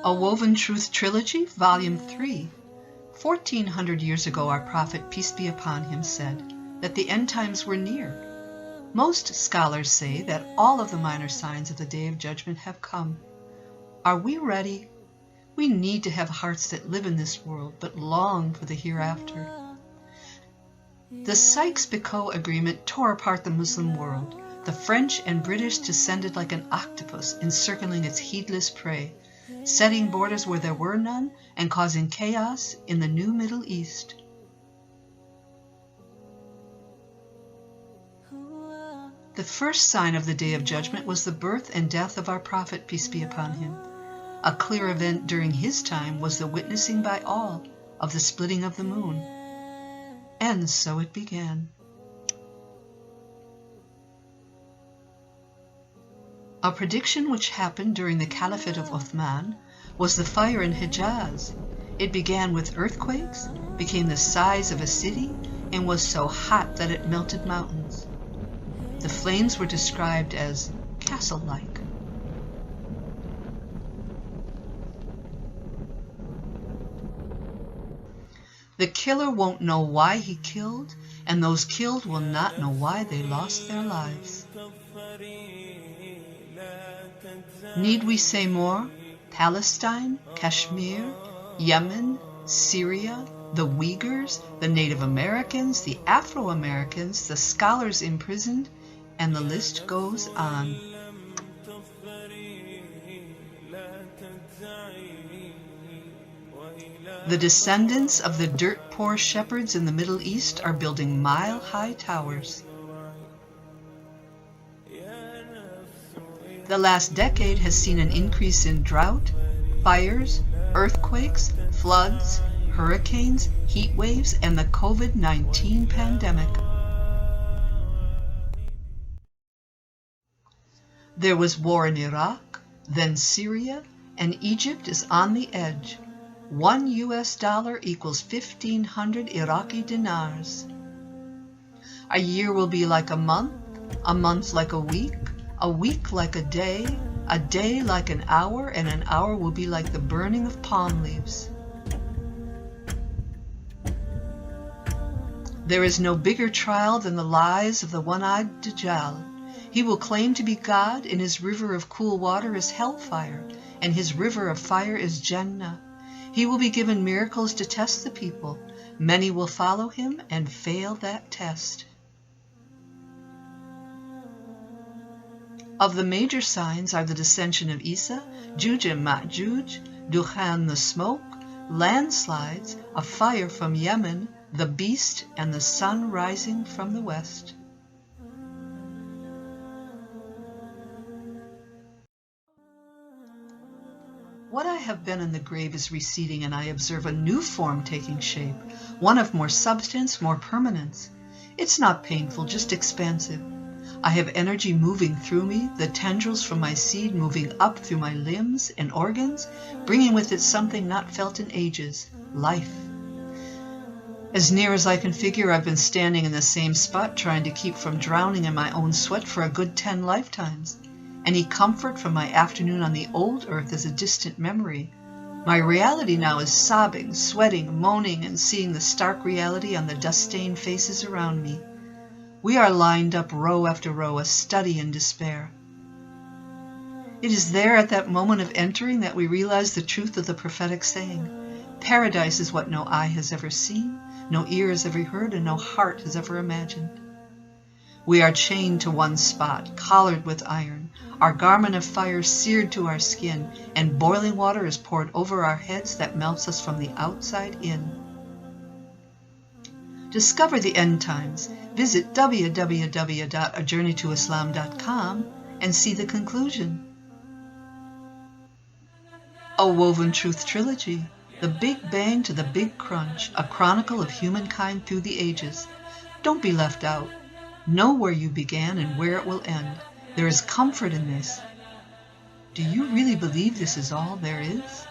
A Woven Truth Trilogy, Volume 3. 1400 years ago, our prophet, peace be upon him, said that the end times were near. Most scholars say that all of the minor signs of the Day of Judgment have come. Are we ready? We need to have hearts that live in this world, but long for the hereafter. The Sykes-Picot Agreement tore apart the Muslim world. The French and British descended like an octopus, encircling its heedless prey, setting borders where there were none, and causing chaos in the new Middle East. The first sign of the Day of Judgment was the birth and death of our prophet, peace be upon him. A clear event during his time was the witnessing by all of the splitting of the moon. And so it began. A prediction which happened during the Caliphate of Uthman was the fire in Hijaz. It began with earthquakes, became the size of a city, and was so hot that it melted mountains. The flames were described as castle-like. The killer won't know why he killed, and those killed will not know why they lost their lives. Need we say more? Palestine, Kashmir, Yemen, Syria, the Uyghurs, the Native Americans, the Afro-Americans, the scholars imprisoned, and the list goes on. The descendants of the dirt-poor shepherds in the Middle East are building mile-high towers. The last decade has seen an increase in drought, fires, earthquakes, floods, hurricanes, heat waves, and the COVID-19 pandemic. There was war in Iraq, then Syria, and Egypt is on the edge. $1 US equals 1,500 Iraqi dinars. A year will be like a month like a week like a day like an hour, and an hour will be like the burning of palm leaves. There is no bigger trial than the lies of the one-eyed Dajjal. He will claim to be God, and his river of cool water is Hellfire, and his river of fire is Jannah. He will be given miracles to test the people. Many will follow him and fail that test. Of the major signs are the descension of Isa, Juj and Ma'juj, Dukhan the smoke, landslides, a fire from Yemen, the beast, and the sun rising from the west. What I have been in the grave is receding, and I observe a new form taking shape, one of more substance, more permanence. It's not painful, just expansive. I have energy moving through me, the tendrils from my seed moving up through my limbs and organs, bringing with it something not felt in ages, life. As near as I can figure, I've been standing in the same spot trying to keep from drowning in my own sweat for a good 10 lifetimes. Any comfort from my afternoon on the old earth is a distant memory. My reality now is sobbing, sweating, moaning, and seeing the stark reality on the dust-stained faces around me. We are lined up row after row, a study in despair. It is there at that moment of entering that we realize the truth of the prophetic saying. Paradise is what no eye has ever seen, no ear has ever heard, and no heart has ever imagined. We are chained to one spot, collared with iron, our garment of fire seared to our skin, and boiling water is poured over our heads that melts us from the outside in. Discover the end times. Visit www.ajourneytoislam.com and see the conclusion. A Woven Truth Trilogy, The Big Bang to the Big Crunch, a chronicle of humankind through the ages. Don't be left out. Know where you began and where it will end. There is comfort in this. Do you really believe this is all there is?